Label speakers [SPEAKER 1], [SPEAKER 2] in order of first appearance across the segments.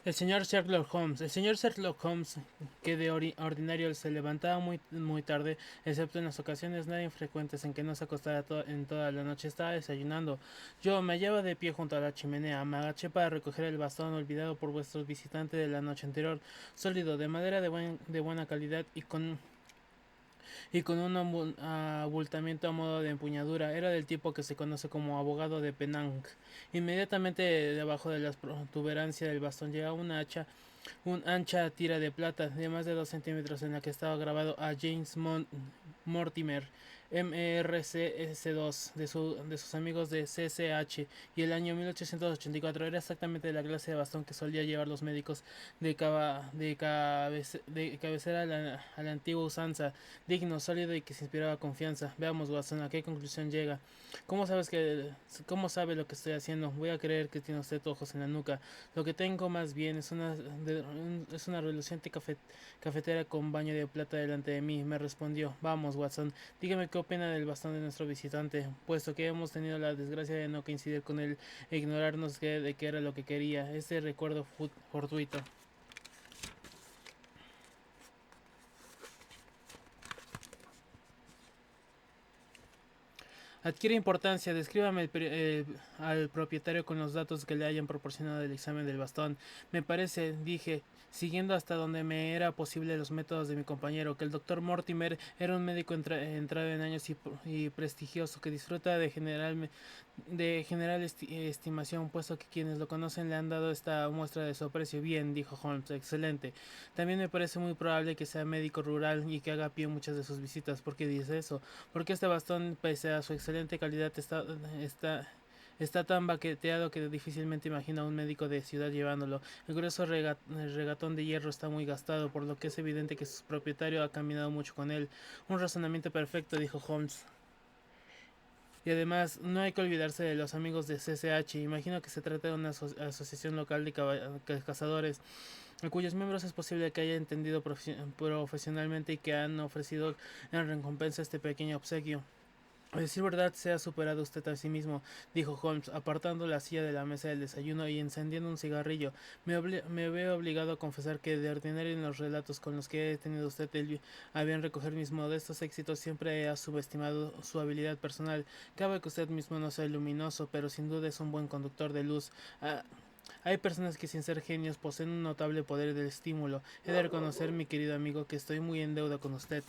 [SPEAKER 1] El señor Sherlock Holmes. El señor Sherlock Holmes, que de ordinario se levantaba muy tarde, excepto en las ocasiones nada infrecuentes en que no se acostara en toda la noche, estaba desayunando. Yo me hallaba de pie junto a la chimenea, me agaché para recoger el bastón olvidado por vuestros visitantes de la noche anterior, sólido, de madera de buena calidad y con un abultamiento a modo de empuñadura. Era del tipo que se conoce como abogado de Penang. Inmediatamente debajo de la protuberancia del bastón llevaba un ancha tira de plata de más de 2 centímetros en la que estaba grabado a James Mortimer, MERCS2, de sus amigos de CCH, y el año 1884 era exactamente la clase de bastón que solía llevar los médicos de cabecera a la antigua usanza, digno, sólido y que se inspiraba confianza. Veamos, Watson, a qué conclusión llega. ¿Cómo sabes que, cómo sabe lo que estoy haciendo? Voy a creer que tiene usted ojos en la nuca. Lo que tengo más bien es una reluciente cafetera con baño de plata delante de mí. Me respondió. Vamos, Watson, dígame qué opina del bastón de nuestro visitante, puesto que hemos tenido la desgracia de no coincidir con él e ignorarnos de qué era lo que quería. Este recuerdo fortuito. Adquiere importancia. Descríbame al propietario con los datos que le hayan proporcionado del examen del bastón. Me parece, dije, siguiendo hasta donde me era posible los métodos de mi compañero, que el doctor Mortimer era un médico entrado en años y prestigioso que disfruta de general estimación, puesto que quienes lo conocen le han dado esta muestra de su aprecio. Bien, dijo Holmes, excelente. También me parece muy probable que sea médico rural y que haga a pie muchas de sus visitas. ¿Por qué dice eso? Porque este bastón, pese a su excelente calidad, está tan baqueteado que difícilmente imagina a un médico de ciudad llevándolo. El grueso regatón de hierro está muy gastado, por lo que es evidente que su propietario ha caminado mucho con él. Un razonamiento perfecto, dijo Holmes. Y además, no hay que olvidarse de los amigos de CCH. Imagino que se trata de una asociación local de cazadores, a cuyos miembros es posible que haya entendido profesionalmente y que han ofrecido en recompensa este pequeño obsequio. A decir verdad, se ha superado usted a sí mismo, dijo Holmes, apartando la silla de la mesa del desayuno y encendiendo un cigarrillo. Me veo obligado a confesar que de ordinario en los relatos con los que he tenido usted a bien recoger mis modestos éxitos siempre he subestimado su habilidad personal. Cabe que usted mismo no sea luminoso, pero sin duda es un buen conductor de luz. Ah, hay personas que sin ser genios poseen un notable poder del estímulo. He de reconocer, mi querido amigo, que estoy muy en deuda con usted.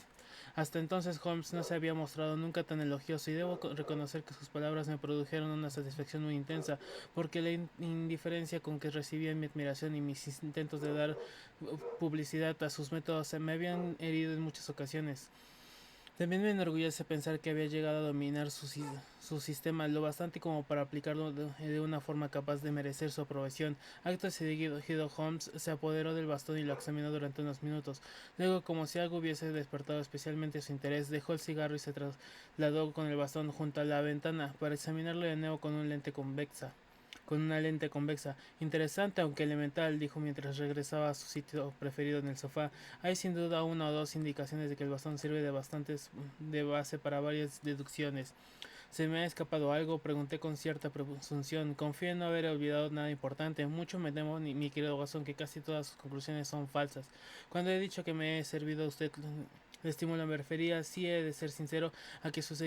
[SPEAKER 1] Hasta entonces Holmes no se había mostrado nunca tan elogioso y debo reconocer que sus palabras me produjeron una satisfacción muy intensa, porque la indiferencia con que recibían mi admiración y mis intentos de dar publicidad a sus métodos me habían herido en muchas ocasiones. También me enorgullece pensar que había llegado a dominar su sistema lo bastante como para aplicarlo de una forma capaz de merecer su aprobación. Acto seguido, Holmes se apoderó del bastón y lo examinó durante unos minutos. Luego, como si algo hubiese despertado especialmente su interés, dejó el cigarro y se trasladó con el bastón junto a la ventana para examinarlo de nuevo con una lente convexa. Interesante, aunque elemental, dijo mientras regresaba a su sitio preferido en el sofá. Hay sin duda una o dos indicaciones de que el bastón sirve de base para varias deducciones. ¿Se me ha escapado algo? Pregunté con cierta presunción. Confío en no haber olvidado nada importante. Mucho me temo, mi querido Watson, que casi todas sus conclusiones son falsas. Cuando he dicho que me he servido a usted de estímulo me refería, sí he de ser sincero, a que sus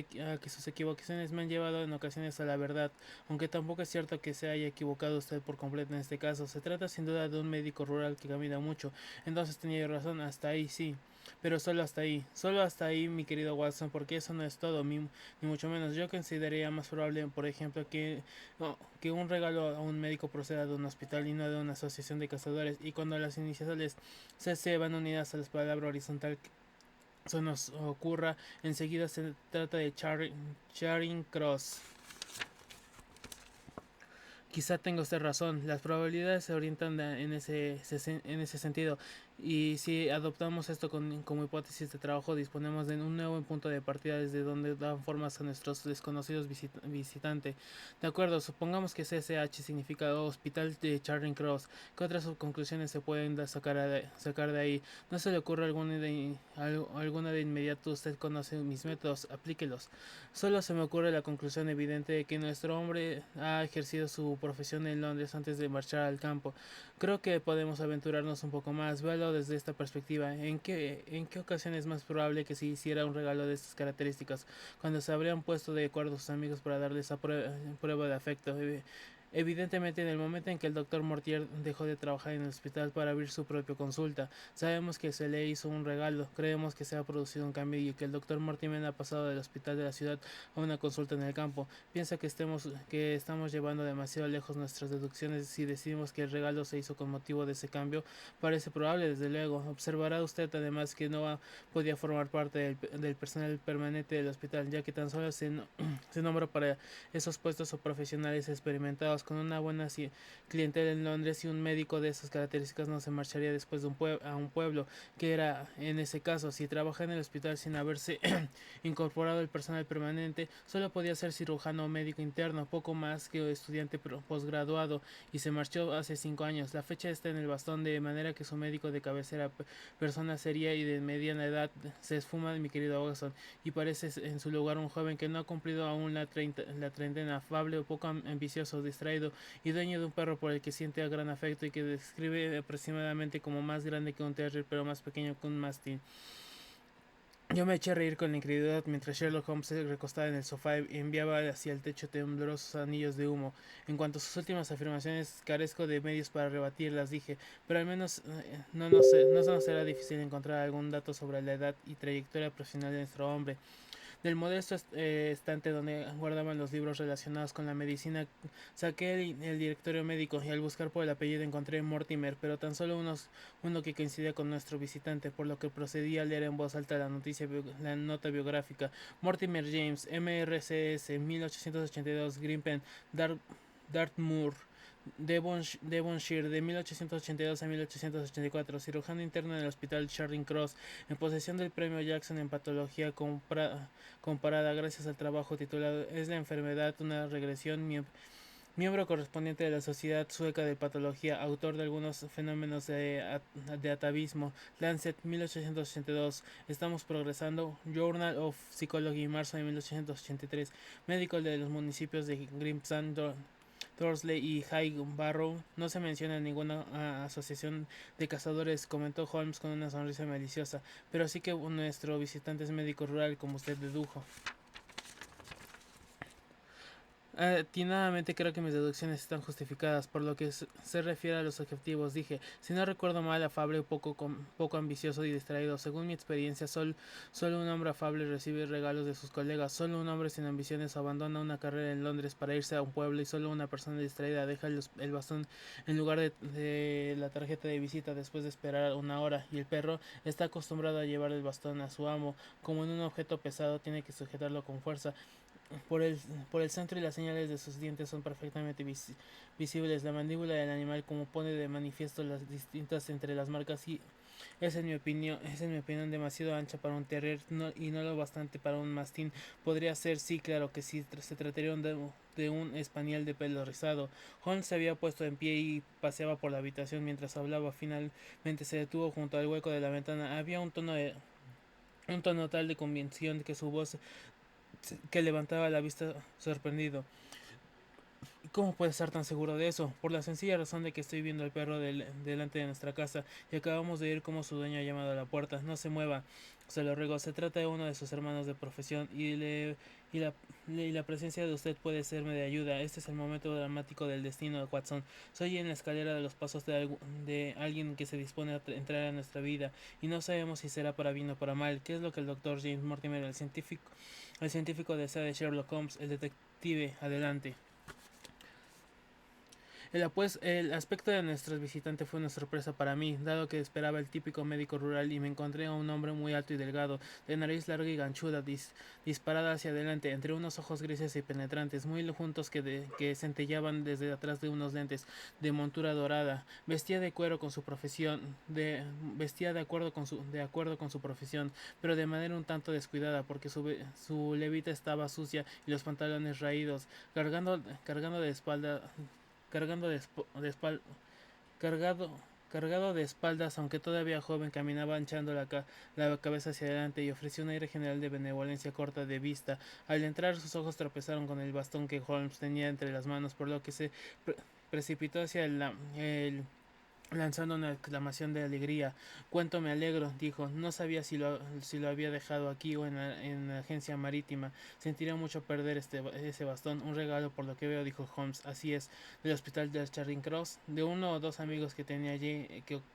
[SPEAKER 1] equivocaciones me han llevado en ocasiones a la verdad, aunque tampoco es cierto que se haya equivocado usted por completo en este caso. Se trata sin duda de un médico rural que camina mucho. Entonces tenía razón, hasta ahí sí. Pero solo hasta ahí, mi querido Watson, porque eso no es todo, ni mucho menos. Yo consideraría más probable, por ejemplo, que un regalo a un médico proceda de un hospital y no de una asociación de cazadores, y cuando las iniciales CC van unidas a la palabra horizontal se nos ocurra, enseguida se trata de Charing Cross. Quizá tenga usted razón, las probabilidades se orientan en ese sentido. Y si adoptamos esto como hipótesis de trabajo, disponemos de un nuevo punto de partida desde donde dan formas a nuestros desconocidos visitantes. De acuerdo, supongamos que CSH significa Hospital de Charing Cross. ¿Qué otras conclusiones se pueden sacar de ahí? ¿No se le ocurre alguna de inmediato? Usted conoce mis métodos, aplíquelos. Solo se me ocurre la conclusión evidente de que nuestro hombre ha ejercido su profesión en Londres antes de marchar al campo. Creo que podemos aventurarnos un poco más. Véalo desde esta perspectiva. ¿En qué ocasión es más probable que se hiciera un regalo de estas características? Cuando se habrían puesto de acuerdo sus amigos para darle esa prueba de afecto. Evidentemente, en el momento en que el doctor Mortier dejó de trabajar en el hospital para abrir su propia consulta, sabemos que se le hizo un regalo, creemos que se ha producido un cambio y que el doctor Mortimer ha pasado del hospital de la ciudad a una consulta en el campo. Piensa que estamos llevando demasiado lejos nuestras deducciones si decidimos que el regalo se hizo con motivo de ese cambio. Parece probable, desde luego. Observará usted además que no podía formar parte del personal permanente del hospital, ya que tan solo se nombra para esos puestos o profesionales experimentados con una buena clientela en Londres, y un médico de esas características no se marcharía después de a un pueblo, que era en ese caso. Si trabaja en el hospital sin haberse incorporado el personal permanente, solo podía ser cirujano o médico interno, poco más que estudiante posgraduado, y se marchó hace 5 años. La fecha está en el bastón, de manera que su médico de cabecera, persona seria y de mediana edad, se esfuma, mi querido Watson, y parece en su lugar un joven que no ha cumplido aún la treintena, afable o poco ambicioso, distraído y dueño de un perro por el que siente gran afecto y que describe aproximadamente como más grande que un terrier pero más pequeño que un mastín. Yo me eché a reír con incredulidad mientras Sherlock Holmes se recostaba en el sofá y enviaba hacia el techo temblorosos anillos de humo. En cuanto a sus últimas afirmaciones, carezco de medios para rebatirlas, dije, pero al menos no nos será difícil encontrar algún dato sobre la edad y trayectoria profesional de nuestro hombre. Del modesto estante donde guardaban los libros relacionados con la medicina, saqué el directorio médico y al buscar por el apellido encontré Mortimer, pero tan solo uno que coincidía con nuestro visitante, por lo que procedí a leer en voz alta la nota biográfica. Mortimer James, MRCS, 1882, Grimpen, Dartmoor, Devonshire, de 1882 a 1884, cirujano interno en el hospital Charing Cross, en posesión del premio Jackson en patología comparada, gracias al trabajo titulado ¿Es la enfermedad una regresión? Miembro correspondiente de la Sociedad Sueca de Patología, autor de algunos fenómenos de atavismo, Lancet, 1882, Estamos progresando, Journal of Psychology, marzo de 1883, médico de los municipios de Grimsby, Thorsley y High Barrow. No se menciona ninguna asociación de cazadores, comentó Holmes con una sonrisa maliciosa, pero sí que nuestro visitante es médico rural, como usted dedujo. Atinadamente creo que mis deducciones están justificadas. Por lo que se refiere a los objetivos, dije, si no recuerdo mal, afable, poco ambicioso y distraído. Según mi experiencia, solo un hombre afable recibe regalos de sus colegas. Solo un hombre sin ambiciones abandona una carrera en Londres para irse a un pueblo, y solo una persona distraída deja el bastón en lugar de la tarjeta de visita después de esperar una hora. Y el perro está acostumbrado a llevar el bastón a su amo. Como en un objeto pesado, tiene que sujetarlo con fuerza por el, por el centro, y las señales de sus dientes son perfectamente visibles. La mandíbula del animal, como pone de manifiesto las distintas entre las marcas, y es en mi opinión demasiado ancha para un terrier, y no lo bastante para un mastín. Podría ser, sí, claro que sí, se trataría de un espaniel de pelo rizado. Holmes se había puesto en pie y paseaba por la habitación mientras hablaba. Finalmente se detuvo junto al hueco de la ventana. Había un tono tal de convicción que su voz que levantaba la vista sorprendido. ¿Cómo puede estar tan seguro de eso? Por la sencilla razón de que estoy viendo al perro delante de nuestra casa, y acabamos de oír cómo su dueño ha llamado a la puerta. No se mueva, se lo ruego. Se trata de uno de sus hermanos de profesión, y la presencia de usted puede serme de ayuda. Este es el momento dramático del destino de Watson. Soy en la escalera de los pasos de alguien que se dispone a entrar a nuestra vida, y no sabemos si será para bien o para mal. ¿Qué es lo que el doctor James Mortimer, el científico desea de Sherlock Holmes, el detective? Adelante. El aspecto de nuestro visitante fue una sorpresa para mí, dado que esperaba el típico médico rural y me encontré a un hombre muy alto y delgado, de nariz larga y ganchuda, disparada hacia adelante, entre unos ojos grises y penetrantes, muy juntos que centellaban desde atrás de unos lentes de montura dorada. Vestía de acuerdo con su profesión, de acuerdo con su profesión, pero de manera un tanto descuidada, porque su levita estaba sucia y los pantalones raídos, cargando de espalda cargando de espal- cargado, cargado de espaldas, aunque todavía joven, caminaba hinchando la cabeza hacia adelante y ofreció un aire general de benevolencia corta de vista. Al entrar sus ojos tropezaron con el bastón que Holmes tenía entre las manos, por lo que se pre precipitó hacia el lanzando una exclamación de alegría. Cuánto me alegro, dijo. No sabía si lo había dejado aquí o en la agencia marítima. Sentiría mucho perder ese bastón. Un regalo por lo que veo, dijo Holmes. Así es, del hospital de Charing Cross, de uno o dos amigos que tenía allí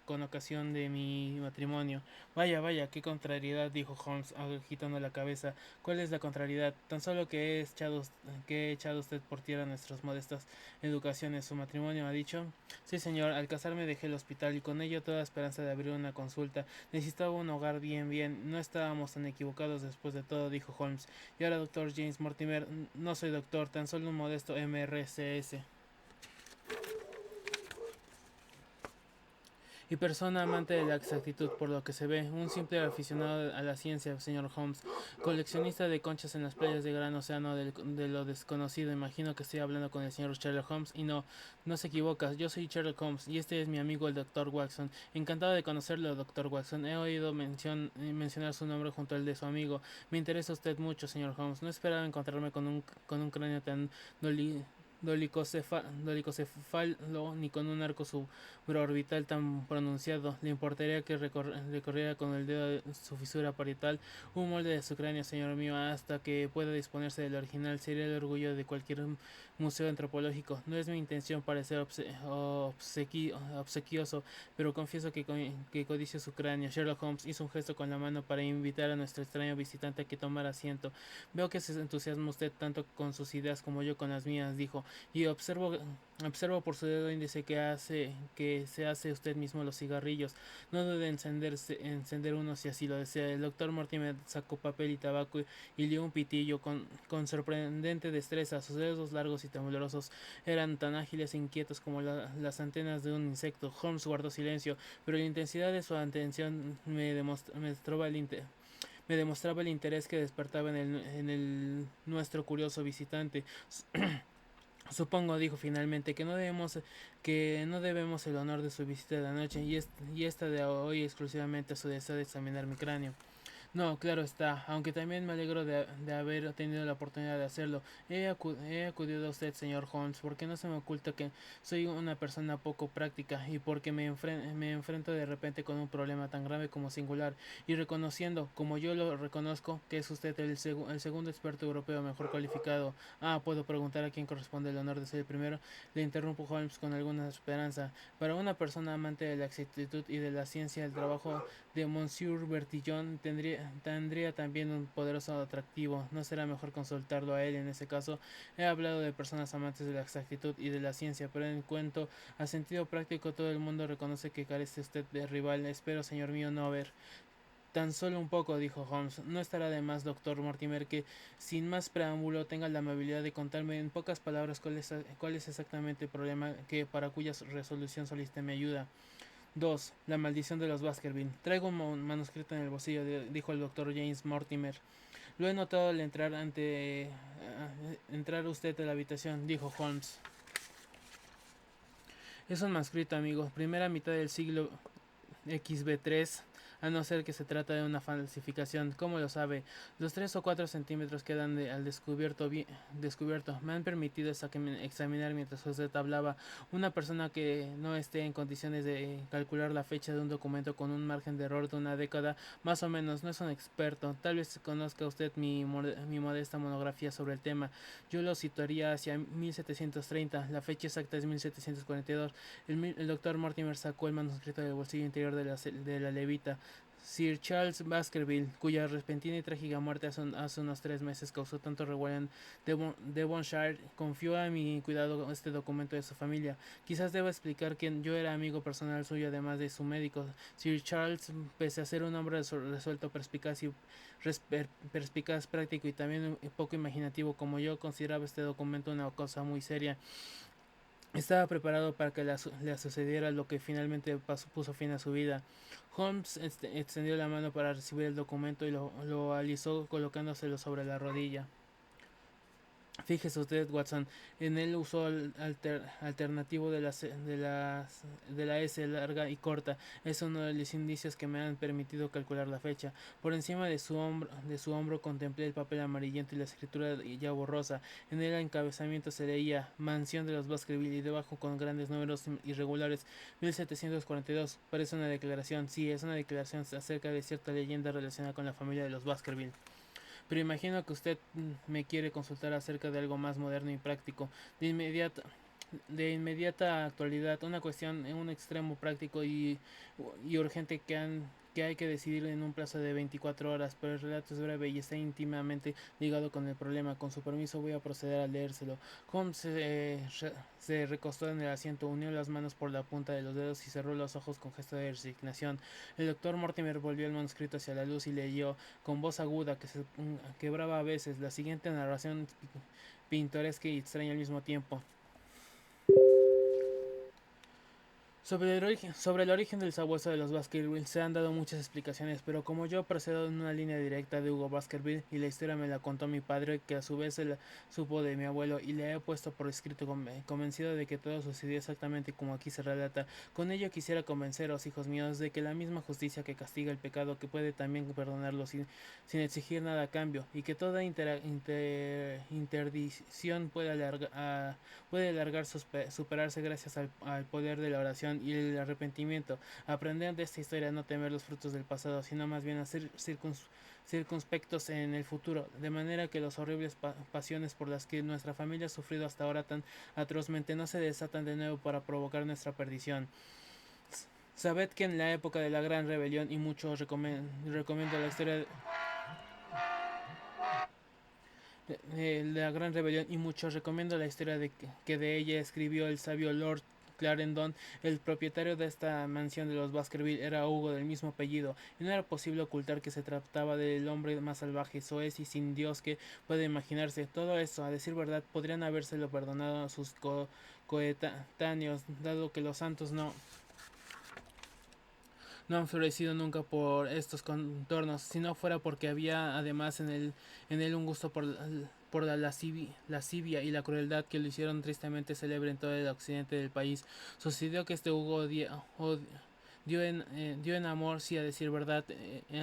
[SPEAKER 1] con ocasión de mi matrimonio. Vaya, vaya, qué contrariedad, dijo Holmes, agitando la cabeza. ¿Cuál es la contrariedad? Tan solo que he echado usted por tierra nuestras modestas educaciones. ¿Su matrimonio ha dicho? Sí, señor, al casarme dejé el hospital y con ello toda esperanza de abrir una consulta. Necesitaba un hogar bien. No estábamos tan equivocados después de todo, dijo Holmes. Y ahora, doctor James Mortimer, no soy doctor, tan solo un modesto MRCS. Y persona amante de la exactitud, por lo que se ve, un simple aficionado a la ciencia, señor Holmes, coleccionista de conchas en las playas de gran océano de lo desconocido. Imagino que estoy hablando con el señor Sherlock Holmes y no se equivoca, yo soy Sherlock Holmes y este es mi amigo el doctor Watson. Encantado de conocerlo, doctor Watson. He oído mencionar su nombre junto al de su amigo. Me interesa usted mucho, señor Holmes. No esperaba encontrarme con un cráneo tan doli dolicocefalo ni con un arco supraorbital tan pronunciado. Le importaría que recorriera con el dedo de su fisura parietal un molde de su cráneo, señor mío, hasta que pueda disponerse del original. Sería el orgullo de cualquier museo antropológico. No es mi intención parecer obsequioso, pero confieso que codicio su cráneo. Sherlock Holmes hizo un gesto con la mano para invitar a nuestro extraño visitante a que tomara asiento. Veo que se entusiasma usted tanto con sus ideas como yo con las mías, dijo, y observo por su dedo índice que se hace usted mismo los cigarrillos. No dude en encender uno si así lo desea. El doctor Mortimer sacó papel y tabaco y lió un pitillo con sorprendente destreza. Sus dedos largos y temblorosos eran tan ágiles e inquietos como las antenas de un insecto. Holmes guardó silencio, pero la intensidad de su atención me demostraba el interés que despertaba en el nuestro curioso visitante. Supongo, dijo finalmente, que no debemos el honor de su visita de anoche y esta de hoy exclusivamente a su deseo de examinar mi cráneo. No, claro está, aunque también me alegro de haber tenido la oportunidad de hacerlo. He acudido a usted, señor Holmes, porque no se me oculta que soy una persona poco práctica y porque me enfrento de repente con un problema tan grave como singular, y reconociendo, como yo lo reconozco, que es usted el segundo experto europeo mejor cualificado. Ah, puedo preguntar a quién corresponde el honor de ser el primero. Le interrumpo Holmes con alguna esperanza. Para una persona amante de la exactitud y de la ciencia, el trabajo de Monsieur Bertillon tendría también un poderoso atractivo. No será mejor consultarlo a él en ese caso. He hablado de personas amantes de la exactitud y de la ciencia, pero en cuanto a sentido práctico, todo el mundo reconoce que carece usted de rival. Espero, señor mío, no haber. Tan solo un poco, dijo Holmes. No estará de más, doctor Mortimer, que sin más preámbulo tenga la amabilidad de contarme en pocas palabras cuál es exactamente el problema que para cuya resolución solicite mi ayuda. 2. La maldición de los Baskerville. Traigo un manuscrito en el bolsillo, dijo el doctor James Mortimer. Lo he notado al entrar usted a la habitación, dijo Holmes. Es un manuscrito, amigo. Primera mitad del siglo XB3, a no ser que se trata de una falsificación. ¿Cómo lo sabe? Los 3 o 4 centímetros quedan al descubierto. Me han permitido examinar mientras usted hablaba. Una persona que no esté en condiciones de calcular la fecha de un documento con un margen de error de una década, más o menos, no es un experto. Tal vez conozca usted mi modesta monografía sobre el tema. Yo lo situaría hacia 1730. La fecha exacta es 1742. El doctor Mortimer sacó el manuscrito del bolsillo interior de la levita. Sir Charles Baskerville, cuya repentina y trágica muerte hace unos 3 meses causó tanto revuelo en Devonshire, confió a mi cuidado este documento de su familia. Quizás deba explicar que yo era amigo personal suyo, además de su médico. Sir Charles, pese a ser un hombre resuelto, perspicaz, práctico y también poco imaginativo como yo, consideraba este documento una cosa muy seria. Estaba preparado para que le sucediera lo que finalmente puso fin a su vida. Holmes extendió la mano para recibir el documento y lo alisó colocándoselo sobre la rodilla. Fíjese usted, Watson, en el uso alternativo de la S larga y corta. Es uno de los indicios que me han permitido calcular la fecha. Por encima de su hombro contemplé el papel amarillento y la escritura ya borrosa. En el encabezamiento se leía Mansión de los Baskerville y debajo con grandes números irregulares 1742. Parece una declaración. Sí, es una declaración acerca de cierta leyenda relacionada con la familia de los Baskerville. Pero imagino que usted me quiere consultar acerca de algo más moderno y práctico. De inmediata actualidad, una cuestión en un extremo práctico y urgente que hay que decidir en un plazo de 24 horas, pero el relato es breve y está íntimamente ligado con el problema. Con su permiso voy a proceder a leérselo. Holmes se recostó en el asiento, unió las manos por la punta de los dedos y cerró los ojos con gesto de resignación. El doctor Mortimer volvió el manuscrito hacia la luz y leyó con voz aguda que se quebraba a veces la siguiente narración pintoresca y extraña al mismo tiempo. Sobre el origen del sabueso de los Baskerville se han dado muchas explicaciones, pero como yo procedo en una línea directa de Hugo Baskerville y la historia me la contó mi padre, que a su vez se la supo de mi abuelo y le he puesto por escrito convencido de que todo sucedió exactamente como aquí se relata, con ello quisiera convenceros, hijos míos, de que la misma justicia que castiga el pecado que puede también perdonarlo sin exigir nada a cambio, y que toda interdicción puede alargar superarse gracias al poder de la oración y el arrepentimiento. Aprender de esta historia a no temer los frutos del pasado, sino más bien a ser circunspectos en el futuro, de manera que las horribles pasiones por las que nuestra familia ha sufrido hasta ahora tan atrozmente no se desatan de nuevo para provocar nuestra perdición. Sabed que en la época de la Gran Rebelión, y mucho recomiendo la historia la Gran Rebelión, y mucho recomiendo la historia que de ella escribió el sabio Lord Clarendon. El propietario de esta mansión de los Baskerville era Hugo, del mismo apellido, y no era posible ocultar que se trataba del hombre más salvaje, soez y sin Dios que puede imaginarse. Todo esto, a decir verdad, podrían habérselo perdonado a sus coetáneos, dado que los santos no han florecido nunca por estos contornos, si no fuera porque había además en él un gusto por la lascivia y la crueldad que lo hicieron tristemente célebre en todo el occidente del país. Sucedió que este Hugo dio en amor, sí, a decir verdad,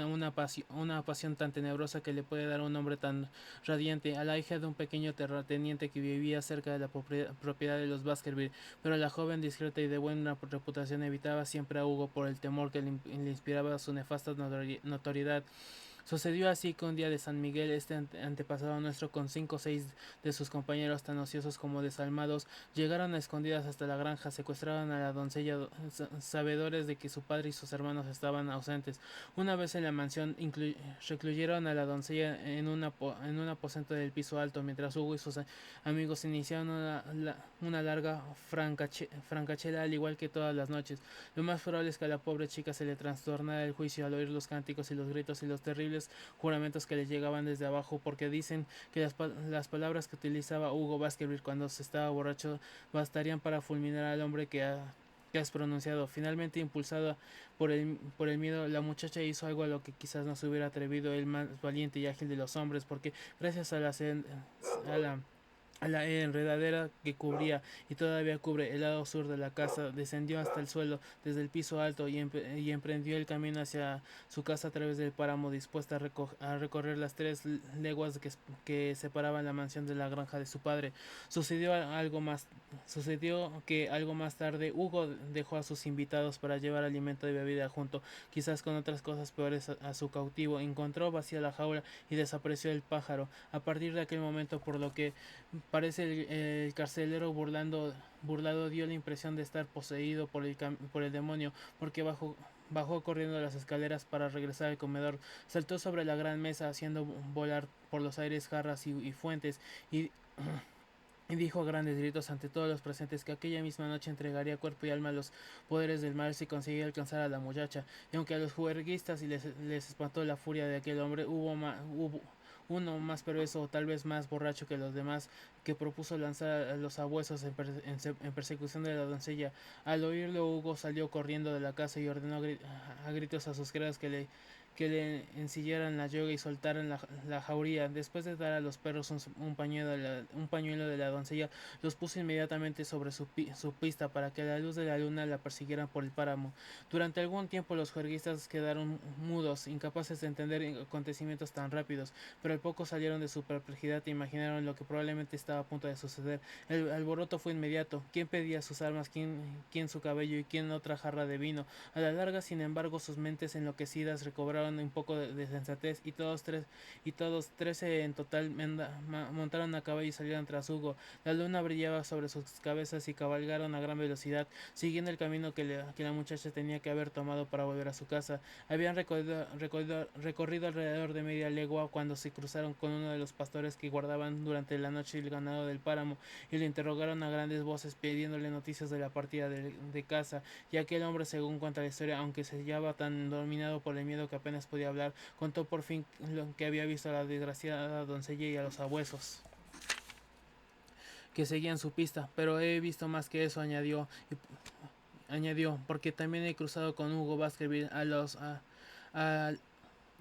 [SPEAKER 1] una pasión tan tenebrosa que le puede dar un nombre tan radiante, a la hija de un pequeño terrateniente que vivía cerca de la propiedad de los Baskerville, pero la joven discreta y de buena reputación evitaba siempre a Hugo por el temor que le inspiraba su nefasta notoriedad. Sucedió así que un día de San Miguel, este antepasado nuestro, con 5 o 6 de sus compañeros tan ociosos como desalmados, llegaron a escondidas hasta la granja, secuestraron a la doncella, sabedores de que su padre y sus hermanos estaban ausentes. Una vez en la mansión, recluyeron a la doncella en un aposento del piso alto, mientras Hugo y sus amigos iniciaron una larga francachela, al igual que todas las noches. Lo más probable es que a la pobre chica se le trastornara el juicio al oír los cánticos y los gritos y los terribles juramentos que les llegaban desde abajo, porque dicen que las palabras que utilizaba Hugo Baskerville cuando se estaba borracho bastarían para fulminar al hombre que has pronunciado. Finalmente, impulsada por el miedo, la muchacha hizo algo a lo que quizás no se hubiera atrevido el más valiente y ágil de los hombres, porque gracias a la enredadera que cubría y todavía cubre el lado sur de la casa, descendió hasta el suelo desde el piso alto y emprendió el camino hacia su casa a través del páramo, dispuesta a recorrer las 3 leguas que separaban la mansión de la granja de su padre. Sucedió que algo más tarde Hugo dejó a sus invitados para llevar alimento y bebida junto, quizás con otras cosas peores, a su cautivo. Encontró vacía la jaula y desapareció el pájaro. A partir de aquel momento, Parece el carcelero burlado dio la impresión de estar poseído por el demonio, porque bajó corriendo las escaleras para regresar al comedor, saltó sobre la gran mesa haciendo volar por los aires jarras y fuentes, y, y dijo a grandes gritos ante todos los presentes que aquella misma noche entregaría cuerpo y alma a los poderes del mal si conseguía alcanzar a la muchacha. Y aunque a los juerguistas les espantó la furia de aquel hombre, hubo uno más perverso o tal vez más borracho que los demás, que propuso lanzar a los sabuesos en persecución de la doncella. Al oírlo, Hugo salió corriendo de la casa y ordenó a gritos a sus criados que le ensillaran la yoga y soltaran la jauría. Después de dar a los perros un pañuelo de la doncella, los puso inmediatamente sobre su pista para que a la luz de la luna la persiguieran por el páramo. Durante algún tiempo los juerguistas quedaron mudos, incapaces de entender acontecimientos tan rápidos, pero al poco salieron de su perplejidad e imaginaron lo que probablemente estaba a punto de suceder. El alboroto fue inmediato. ¿Quién pedía sus armas? ¿Quién su cabello? ¿Y quién otra jarra de vino? A la larga, sin embargo, sus mentes enloquecidas recobraron un poco de sensatez y todos 13 en total montaron a caballo y salieron tras Hugo. La luna brillaba sobre sus cabezas y cabalgaron a gran velocidad, siguiendo el camino que la muchacha tenía que haber tomado para volver a su casa. Habían recorrido alrededor de media legua cuando se cruzaron con uno de los pastores que guardaban durante la noche el ganado del páramo y le interrogaron a grandes voces pidiéndole noticias de la partida de casa. Y aquel hombre, según cuenta la historia, aunque se hallaba tan dominado por el miedo que apenas podía hablar, contó por fin lo que había visto a la desgraciada doncella y a los sabuesos que seguían su pista. Pero he visto más que eso, añadió, porque también he cruzado con Hugo Baskerville a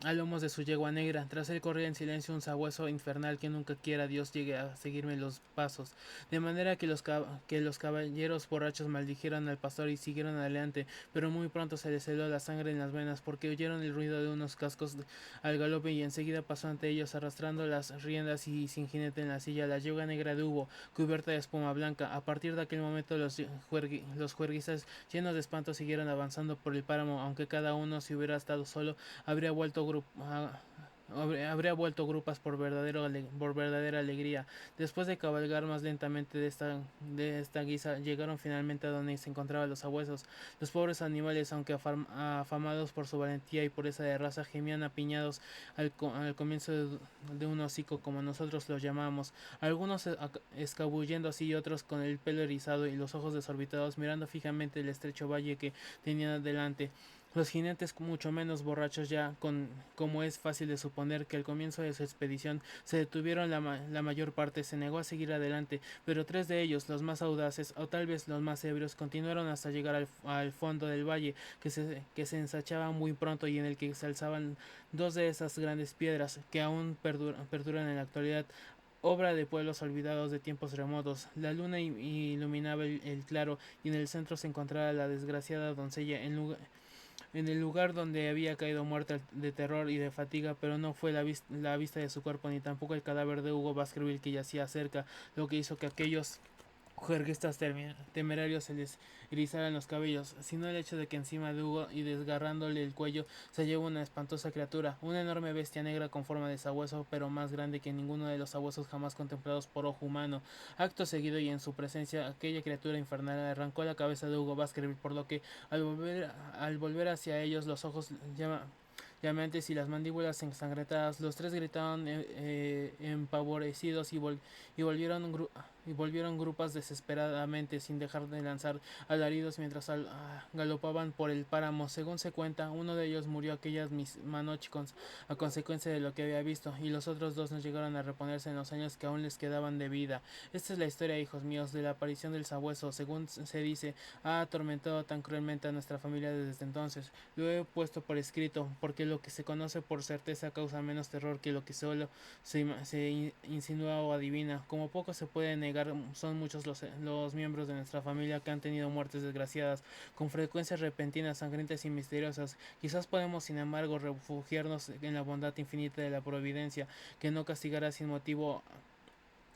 [SPEAKER 1] a lomos de su yegua negra. Tras él corría en silencio un sabueso infernal que nunca quiera Dios llegue a seguirme los pasos. De manera que los caballeros borrachos maldijeron al pastor y siguieron adelante, pero muy pronto se les heló la sangre en las venas porque oyeron el ruido de unos cascos al galope y enseguida pasó ante ellos arrastrando las riendas y sin jinete en la silla la yegua negra de Hugo, cubierta de espuma blanca. A partir de aquel momento los juerguistas llenos de espanto siguieron avanzando por el páramo, aunque cada uno si hubiera estado solo habría vuelto grupas por verdadera alegría. Después de cabalgar más lentamente de esta guisa, llegaron finalmente a donde se encontraban los sabuesos. Los pobres animales, aunque afamados por su valentía y pureza de raza, gemían apiñados al comienzo de un hocico, como nosotros los llamamos, algunos escabullendo así y otros con el pelo erizado y los ojos desorbitados, mirando fijamente el estrecho valle que tenían delante. Los jinetes, mucho menos borrachos ya, como es fácil de suponer que al comienzo de su expedición se detuvieron la mayor parte, se negó a seguir adelante, pero 3 de ellos, los más audaces, o tal vez los más ebrios, continuaron hasta llegar al fondo del valle, que se ensachaba muy pronto y en el que se alzaban 2 de esas grandes piedras, que aún perduran en la actualidad, obra de pueblos olvidados de tiempos remotos. La luna iluminaba el claro, y en el centro se encontraba la desgraciada doncella, en el lugar donde había caído muerta de terror y de fatiga, pero no fue la vista de su cuerpo ni tampoco el cadáver de Hugo Baskerville que yacía cerca, lo que hizo que aquellos juerguistas temerarios se les erizaran los cabellos, sino el hecho de que encima de Hugo y desgarrándole el cuello se hallaba una espantosa criatura, una enorme bestia negra con forma de sabueso, pero más grande que ninguno de los sabuesos jamás contemplados por ojo humano. Acto seguido y en su presencia, aquella criatura infernal arrancó la cabeza de Hugo Baskerville, por lo que al volver hacia ellos los ojos llameantes y las mandíbulas ensangrentadas, los 3 gritaron empavorecidos y volvieron grupas desesperadamente sin dejar de lanzar alaridos mientras galopaban por el páramo. Según se cuenta, uno de ellos murió aquellas misma noche a consecuencia de lo que había visto, y los otros 2 no llegaron a reponerse en los años que aún les quedaban de vida. Esta es la historia, hijos míos, de la aparición del sabueso. Según se dice, ha atormentado tan cruelmente a nuestra familia desde entonces. Lo he puesto por escrito, porque lo que se conoce por certeza causa menos terror que lo que solo se insinúa o adivina. Como poco se puede negar, son muchos los miembros de nuestra familia que han tenido muertes desgraciadas, con frecuencias repentinas, sangrientas y misteriosas. Quizás podemos, sin embargo, refugiarnos en la bondad infinita de la providencia, que no castigará sin motivo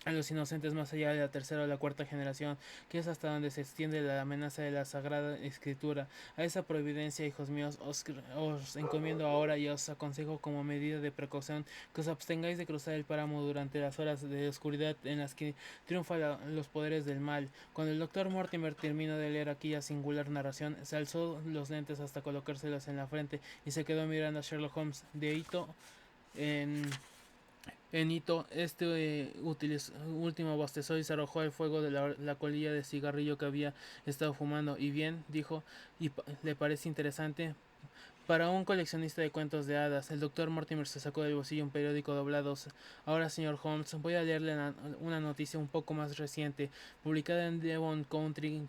[SPEAKER 1] a los inocentes más allá de la tercera o la cuarta generación, que es hasta donde se extiende la amenaza de la Sagrada Escritura. A esa providencia, hijos míos, os encomiendo ahora y os aconsejo como medida de precaución que os abstengáis de cruzar el páramo durante las horas de oscuridad en las que triunfan los poderes del mal. Cuando el doctor Mortimer terminó de leer aquella singular narración, se alzó los lentes hasta colocárselos en la frente y se quedó mirando a Sherlock Holmes de hito en Hito, último bostezó y se arrojó al fuego de la colilla de cigarrillo que había estado fumando. Y bien, dijo, le parece interesante. Para un coleccionista de cuentos de hadas, el doctor Mortimer se sacó del bolsillo un periódico doblado. Ahora, señor Holmes, voy a leerle una noticia un poco más reciente, publicada en Devon Country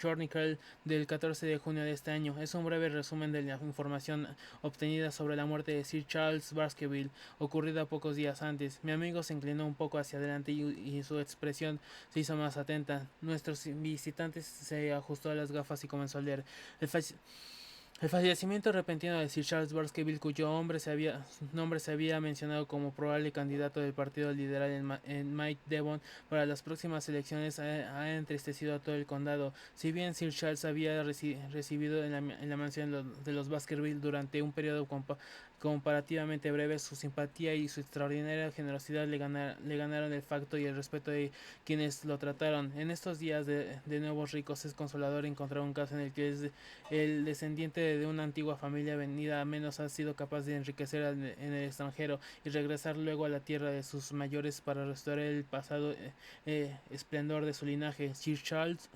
[SPEAKER 1] Chronicle del 14 de junio de este año. Es un breve resumen de la información obtenida sobre la muerte de Sir Charles Baskerville, ocurrida pocos días antes. Mi amigo se inclinó un poco hacia adelante y su expresión se hizo más atenta. Nuestro visitante se ajustó a las gafas y comenzó a leer. El, el fallecimiento repentino de Sir Charles Baskerville, cuyo nombre se había mencionado como probable candidato del partido liberal en Mike Devon para las próximas elecciones, ha entristecido a todo el condado. Si bien Sir Charles había recibido en la mansión de los Baskerville durante un periodo comparativamente breve, su simpatía y su extraordinaria generosidad le ganaron el facto y el respeto de quienes lo trataron. En estos días de nuevos ricos es consolador encontrar un caso en el que el descendiente de una antigua familia venida a menos ha sido capaz de enriquecer en el extranjero y regresar luego a la tierra de sus mayores para restaurar el pasado esplendor de su linaje. Sir Charles,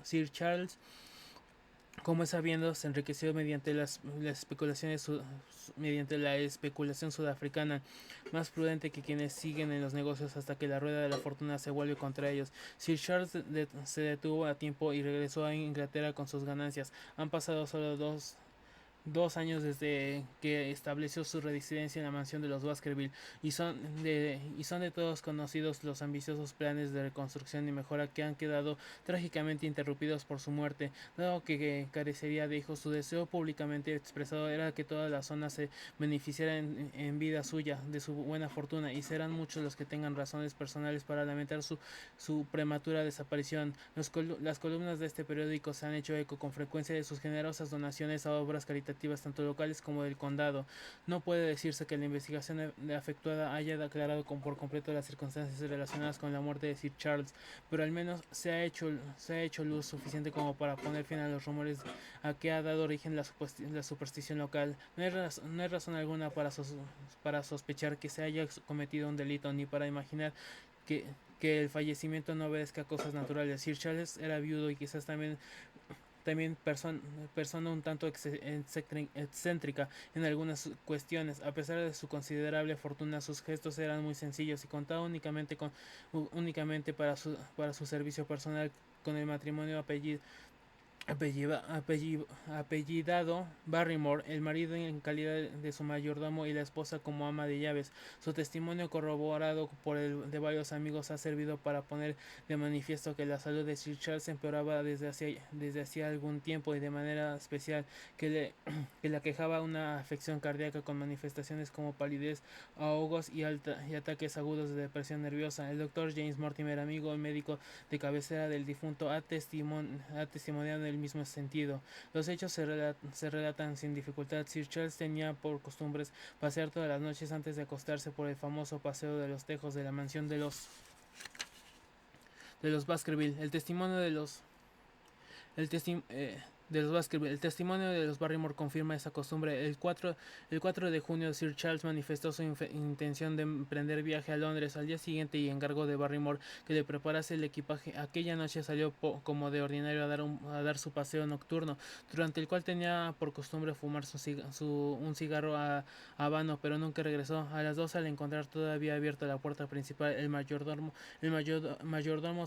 [SPEAKER 1] como es sabiendo, se enriqueció mediante la especulación sudafricana, más prudente que quienes siguen en los negocios hasta que la rueda de la fortuna se vuelve contra ellos. Sir Charles se detuvo a tiempo y regresó a Inglaterra con sus ganancias. Han pasado solo dos años desde que estableció su residencia en la mansión de los Baskerville y son de todos conocidos los ambiciosos planes de reconstrucción y mejora que han quedado trágicamente interrumpidos por su muerte. Dado que carecería de hijos, su deseo públicamente expresado era que toda la zona se beneficiara en vida suya de su buena fortuna, y serán muchos los que tengan razones personales para lamentar su prematura desaparición. Las columnas de este periódico se han hecho eco con frecuencia de sus generosas donaciones a obras caritativas tanto locales como del condado. No puede decirse que la investigación efectuada haya aclarado por completo las circunstancias relacionadas con la muerte de Sir Charles, pero al menos se ha hecho luz suficiente como para poner fin a los rumores a que ha dado origen la superstición local. No hay razón alguna para sospechar que se haya cometido un delito, ni para imaginar que, que el fallecimiento no obedezca a cosas naturales. Sir Charles era viudo y quizás también persona un tanto excéntrica en algunas cuestiones. A pesar de su considerable fortuna, sus gestos eran muy sencillos y contaba únicamente para su servicio personal con el matrimonio apellidado Barrymore, el marido en calidad de su mayordomo y la esposa como ama de llaves. Su testimonio, corroborado por el de varios amigos, ha servido para poner de manifiesto que la salud de Sir Charles empeoraba desde hacía algún tiempo, y de manera especial que le aquejaba una afección cardíaca con manifestaciones como palidez, ahogos y ataques agudos de depresión nerviosa. El doctor James Mortimer, amigo y médico de cabecera del difunto, ha testimoniado en el mismo sentido. Los hechos se relatan sin dificultad. Sir Charles tenía por costumbres pasear todas las noches antes de acostarse por el famoso paseo de los tejos de la mansión de los Baskerville. El testi de los Baskerville. El testimonio de los Barrymore confirma esa costumbre. El 4 de junio, Sir Charles manifestó su intención de emprender viaje a Londres al día siguiente y encargó de Barrymore que le preparase el equipaje. Aquella noche salió como de ordinario a dar su paseo nocturno, durante el cual tenía por costumbre fumar un cigarro habano, pero nunca regresó. A las 2, al encontrar todavía abierta la puerta principal, mayordomo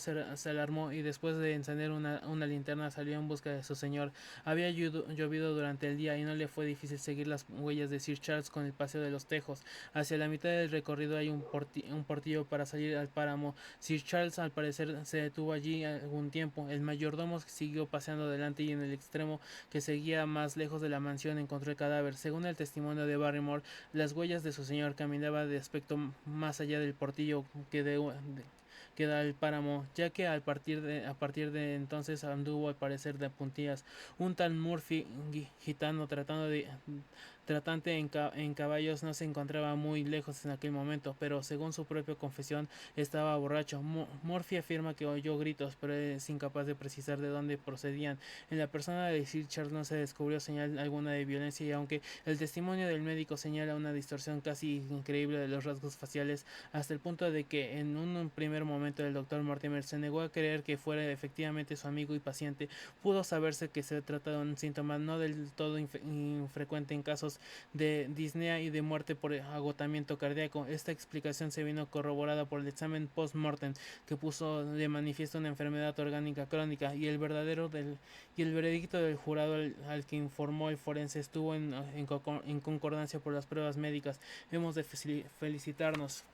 [SPEAKER 1] se alarmó y después de encender una linterna salió en busca de su señor. Había llovido durante el día y no le fue difícil seguir las huellas de Sir Charles con el paseo de los tejos. Hacia la mitad del recorrido hay un portillo para salir al páramo. Sir Charles al parecer se detuvo allí algún tiempo. El mayordomo siguió paseando adelante y en el extremo que seguía más lejos de la mansión encontró el cadáver. Según el testimonio de Barrymore, las huellas de su señor caminaba de aspecto más allá del portillo que da el páramo, ya que a partir de entonces anduvo al parecer de puntillas. Un tal Murphy gitano tratante en caballos no se encontraba muy lejos en aquel momento, pero según su propia confesión estaba borracho. Murphy afirma que oyó gritos, pero es incapaz de precisar de dónde procedían. En la persona de Sir Charles no se descubrió señal alguna de violencia y aunque el testimonio del médico señala una distorsión casi increíble de los rasgos faciales, hasta el punto de que en un primer momento el doctor Mortimer se negó a creer que fuera efectivamente su amigo y paciente, pudo saberse que se trata de un síntoma no del todo infrecuente en casos de disnea y de muerte por agotamiento cardíaco. Esta explicación se vino corroborada por el examen post-mortem que puso de manifiesto una enfermedad orgánica crónica y el veredicto del jurado al que informó el forense estuvo en concordancia por las pruebas médicas. Hemos de felicitarnos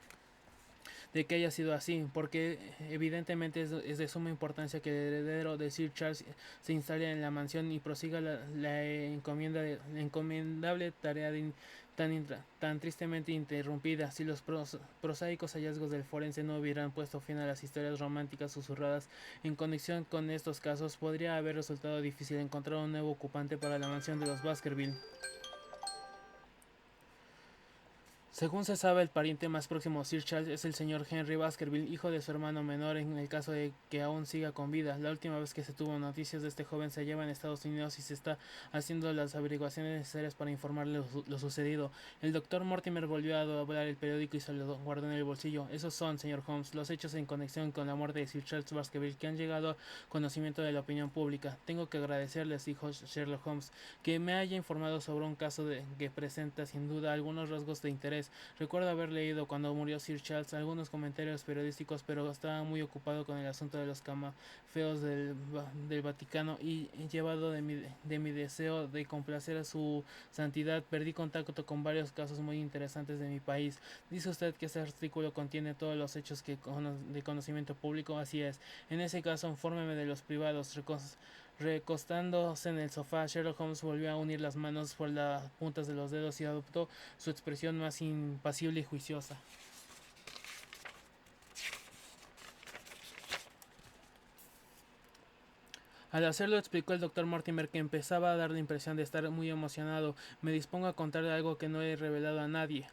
[SPEAKER 1] de que haya sido así, porque evidentemente es de suma importancia que el heredero de Sir Charles se instale en la mansión y prosiga la encomendable tarea tan tristemente interrumpida. Si los prosaicos hallazgos del forense no hubieran puesto fin a las historias románticas susurradas en conexión con estos casos, podría haber resultado difícil encontrar un nuevo ocupante para la mansión de los Baskerville. Según se sabe, el pariente más próximo a Sir Charles es el señor Henry Baskerville, hijo de su hermano menor, en el caso de que aún siga con vida. La última vez que se tuvo noticias de este joven se hallaba en Estados Unidos y se está haciendo las averiguaciones necesarias para informarle lo sucedido. El doctor Mortimer volvió a doblar el periódico y se lo guardó en el bolsillo. Esos son, señor Holmes, los hechos en conexión con la muerte de Sir Charles Baskerville que han llegado a conocimiento de la opinión pública. Tengo que agradecerles, dijo Sherlock Holmes, que me haya informado sobre un caso que presenta sin duda algunos rasgos de interés. Recuerdo haber leído cuando murió Sir Charles algunos comentarios periodísticos, pero estaba muy ocupado con el asunto de los camafeos del Vaticano y llevado de mi deseo de complacer a su santidad, perdí contacto con varios casos muy interesantes de mi país. Dice usted que este artículo contiene todos los hechos de conocimiento público. Así es. En ese caso, infórmeme de los privados. Recostándose en el sofá, Sherlock Holmes volvió a unir las manos por las puntas de los dedos y adoptó su expresión más impasible y juiciosa. Al hacerlo explicó el doctor Mortimer que empezaba a dar la impresión de estar muy emocionado. Me dispongo a contarle algo que no he revelado a nadie.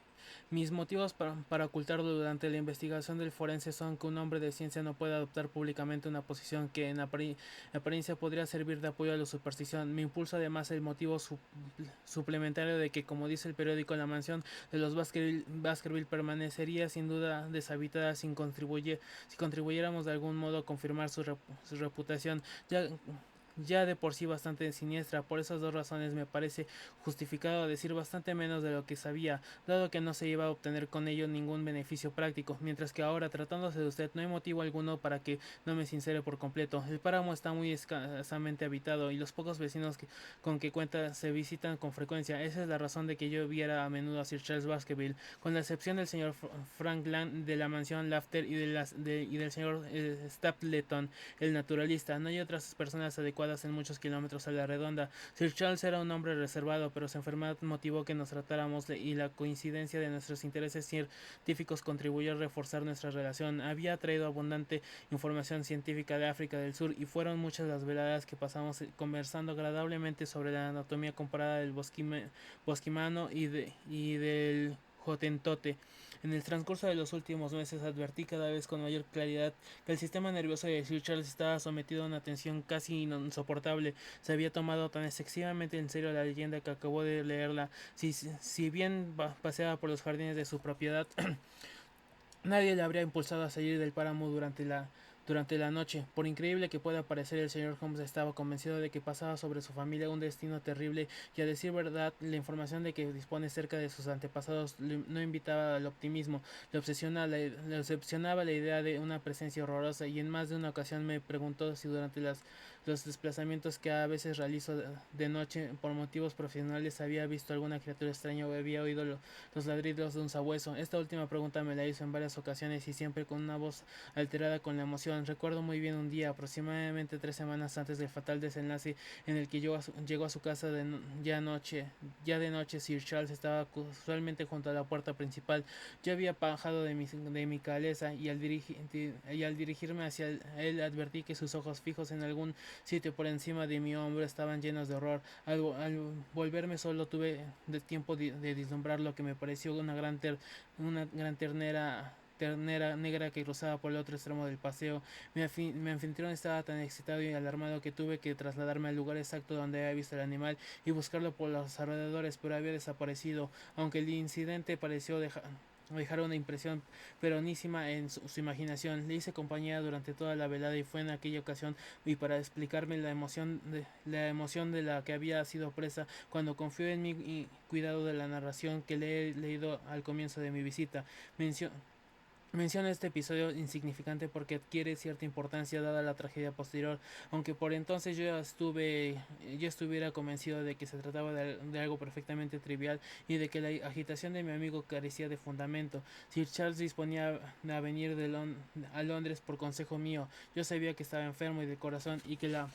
[SPEAKER 1] Mis motivos para ocultarlo durante la investigación del forense son que un hombre de ciencia no puede adoptar públicamente una posición que en apariencia podría servir de apoyo a la superstición. Me impulsa además el motivo suplementario de que, como dice el periódico, la mansión de los Baskerville permanecería sin duda deshabitada si contribuyéramos de algún modo a confirmar su reputación. Ya de por sí bastante siniestra. Por esas dos razones me parece justificado decir bastante menos de lo que sabía, dado que no se iba a obtener con ello ningún beneficio práctico, mientras que ahora, tratándose de usted, no hay motivo alguno para que no me sincere por completo. El páramo está muy escasamente habitado y los pocos vecinos con que cuenta se visitan con frecuencia. Esa es la razón de que yo viera a menudo a Sir Charles Baskerville, con la excepción del señor Frank Land de la mansión Lafter y del señor Stapleton, el naturalista. No hay otras personas adecuadas en muchos kilómetros a la redonda. Sir Charles era un hombre reservado, pero su enfermedad motivó que nos tratáramos y la coincidencia de nuestros intereses científicos contribuyó a reforzar nuestra relación. Había traído abundante información científica de África del Sur y fueron muchas las veladas que pasamos conversando agradablemente sobre la anatomía comparada del bosquimano y del Jotentote. En el transcurso de los últimos meses advertí cada vez con mayor claridad que el sistema nervioso de Sir Charles estaba sometido a una tensión casi insoportable. Se había tomado tan excesivamente en serio la leyenda que acabó de leerla. Si bien paseaba por los jardines de su propiedad, nadie le habría impulsado a salir del páramo durante la noche. Por increíble que pueda parecer, el señor Holmes estaba convencido de que pasaba sobre su familia un destino terrible y, a decir verdad, la información de que dispone cerca de sus antepasados no invitaba al optimismo. Le obsesionaba la idea de una presencia horrorosa y en más de una ocasión me preguntó si durante las los desplazamientos que a veces realizo de noche por motivos profesionales. Había visto alguna criatura extraña o había oído los ladridos de un sabueso. Esta última pregunta me la hizo en varias ocasiones y siempre con una voz alterada con la emoción. Recuerdo muy bien un día, aproximadamente 3 semanas antes del fatal desenlace, en el que llegó a su casa ya de noche. Sir Charles estaba casualmente junto a la puerta principal. Yo había bajado de mi caleza y al dirigirme hacia él advertí que sus ojos fijos en algún sitio por encima de mi hombro estaban llenos de horror. Al volverme solo tuve de tiempo de vislumbrar lo que me pareció una gran ternera negra que cruzaba por el otro extremo del paseo. Mi anfitrión estaba tan excitado y alarmado que tuve que trasladarme al lugar exacto donde había visto el animal y buscarlo por los alrededores, pero había desaparecido. Aunque el incidente pareció dejar una impresión peronísima en su imaginación. Le hice compañía durante toda la velada y fue en aquella ocasión y para explicarme la emoción de la que había sido presa cuando confió en mi cuidado de la narración que le he leído al comienzo de mi visita. Menciona este episodio insignificante porque adquiere cierta importancia dada la tragedia posterior, aunque por entonces yo estuviera convencido de que se trataba de algo perfectamente trivial y de que la agitación de mi amigo carecía de fundamento. Sir Charles disponía a venir a Londres por consejo mío. Yo sabía que estaba enfermo y de corazón y que la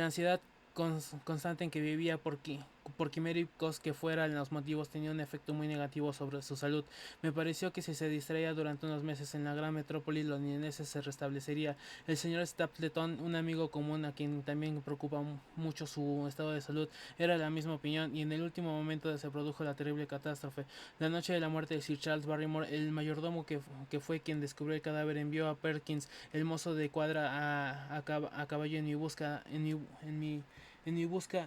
[SPEAKER 1] ansiedad constante en que vivía por quiméricos que fueran los motivos tenía un efecto muy negativo sobre su salud. Me pareció que si se distraía durante unos meses en la gran metrópoli londinense se restablecería. El señor Stapleton, un amigo común a quien también preocupa mucho su estado de salud, era de la misma opinión y en el último momento se produjo la terrible catástrofe. La noche de la muerte de Sir Charles Barrymore, el mayordomo que fue quien descubrió el cadáver envió a Perkins, el mozo de cuadra, a caballo en mi busca,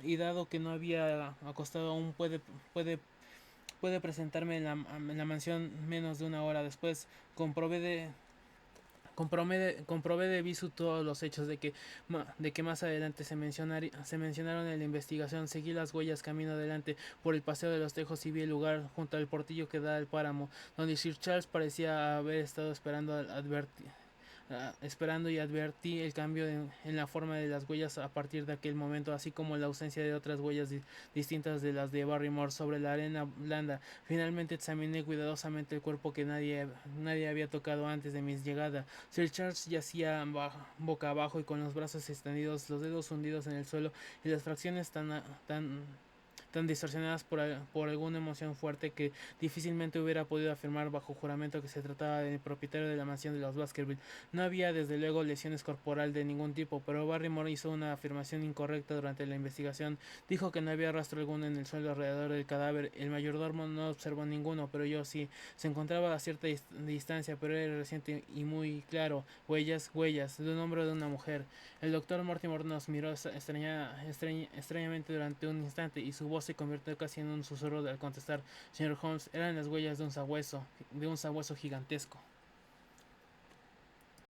[SPEAKER 1] y dado que no había acostado aún puede presentarme en la mansión menos de una hora después. Comprobé de visu todos los hechos de que más adelante se mencionaron en la investigación. Seguí las huellas camino adelante por el paseo de los Tejos y vi el lugar junto al portillo que da al páramo, donde Sir Charles parecía haber estado esperando, y advertí el cambio en la forma de las huellas a partir de aquel momento, así como la ausencia de otras huellas distintas de las de Barrymore sobre la arena blanda. Finalmente examiné cuidadosamente el cuerpo que nadie había tocado antes de mi llegada. Sir Charles yacía boca abajo y con los brazos extendidos, los dedos hundidos en el suelo y las fracciones tan distorsionadas por alguna emoción fuerte que difícilmente hubiera podido afirmar bajo juramento que se trataba del propietario de la mansión de los Baskerville. No había desde luego lesiones corporal de ningún tipo, pero Barrymore hizo una afirmación incorrecta durante la investigación. Dijo que no había rastro alguno en el suelo alrededor del cadáver. El mayordomo no observó ninguno, pero yo sí. Se encontraba a cierta distancia, pero era reciente y muy claro. Huellas de un hombre o de una mujer. El doctor Mortimer nos miró extrañamente durante un instante y su voz se convirtió casi en un susurro al contestar: Señor Holmes, eran las huellas de un sabueso gigantesco.